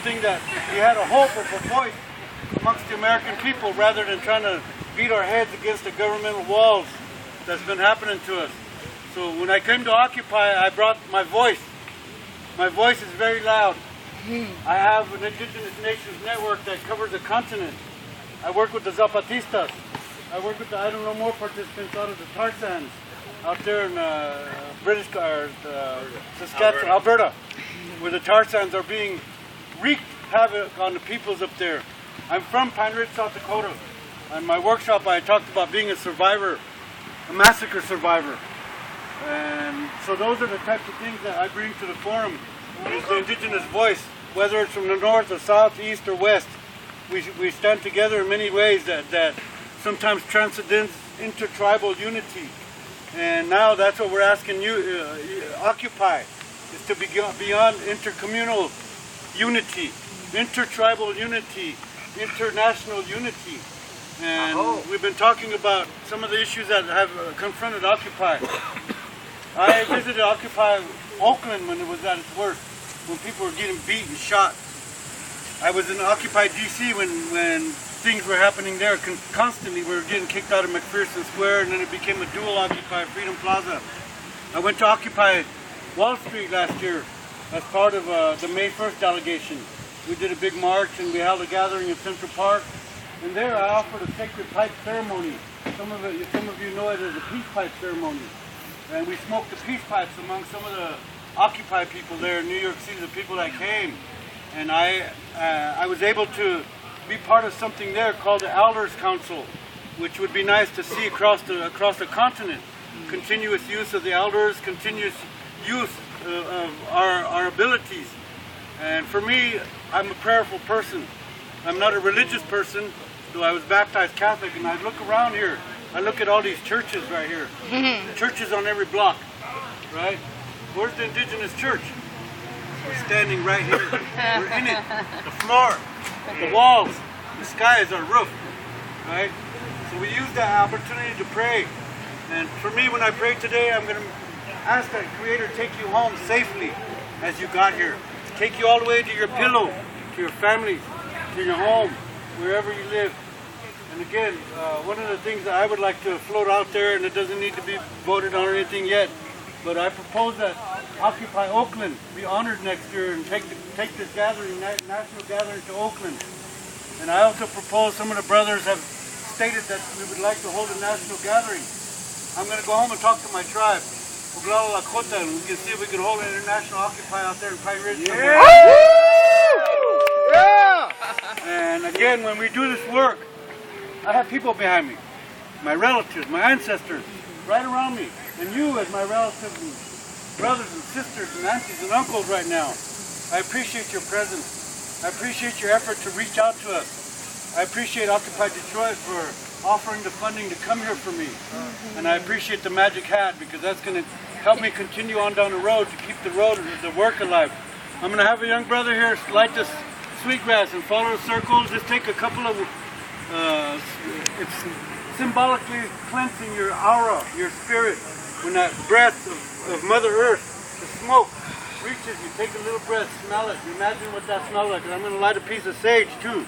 something that we had a hope of a voice amongst the American people rather than trying to beat our heads against the governmental walls that's been happening to us. So when I came to Occupy, I brought my voice. My voice is very loud. I have an Indigenous Nations network that covers the continent. I work with the Zapatistas. I work with the I Don't Know More participants out of the tar sands out there in Saskatchewan, Alberta, where the tar sands are being wreaked havoc on the peoples up there. I'm from Pine Ridge, South Dakota. In my workshop, I talked about being a survivor, a massacre survivor. And so those are the types of things that I bring to the forum, is the Indigenous voice, whether it's from the north or south, east or west. We stand together in many ways that sometimes transcends intertribal unity. And now that's what we're asking you, Occupy, is to be beyond intercommunal unity, intertribal unity, international unity. And we've been talking about some of the issues that have confronted Occupy. I visited Occupy Oakland when it was at its worst, when people were getting beat and shot. I was in Occupy DC when things were happening there constantly. We were getting kicked out of McPherson Square, and then it became a dual Occupy, Freedom Plaza. I went to Occupy Wall Street last year as part of the May 1st delegation. We did a big march and we held a gathering in Central Park. And there I offered a sacred pipe ceremony. Some of you know it as a peace pipe ceremony. And we smoked the peace pipes among some of the Occupy people there in New York City, the people that came. And I was able to be part of something there called the Elders Council, which would be nice to see across the continent. Continuous use of the elders, continuous use of our abilities. And for me, I'm a prayerful person. I'm not a religious person, though I was baptized Catholic, and I look around here. I look at all these churches right here. Churches on every block, right? Where's the Indigenous church? We're standing right here. We're in it. The floor, the walls, the sky is our roof, right? So we use that opportunity to pray. And for me, when I pray today, I'm going to ask that Creator take you home safely as you got here. Take you all the way to your pillow, to your family, to your home, wherever you live. And again, one of the things that I would like to float out there, and it doesn't need to be voted on or anything yet, but I propose that Occupy Oakland be honored next year and take this gathering, national gathering, to Oakland. And I also propose, some of the brothers have stated that we would like to hold a national gathering. I'm going to go home and talk to my tribe, Lakota, and we can see if we can hold an international Occupy out there in Pine Ridge. Yeah! Yeah! And again, when we do this work, I have people behind me, my relatives, my ancestors, right around me, and you as my relatives and brothers and sisters and aunties and uncles right now. I appreciate your presence. I appreciate your effort to reach out to us. I appreciate Occupy Detroit for offering the funding to come here for me. And I appreciate the magic hat, because that's going to help me continue on down the road to keep the work alive. I'm going to have a young brother here light this sweetgrass and follow the circle. Just take a couple of, it's symbolically cleansing your aura, your spirit. When that breath of Mother Earth, the smoke, reaches you, take a little breath, smell it, imagine what that smells like. And I'm going to light a piece of sage too.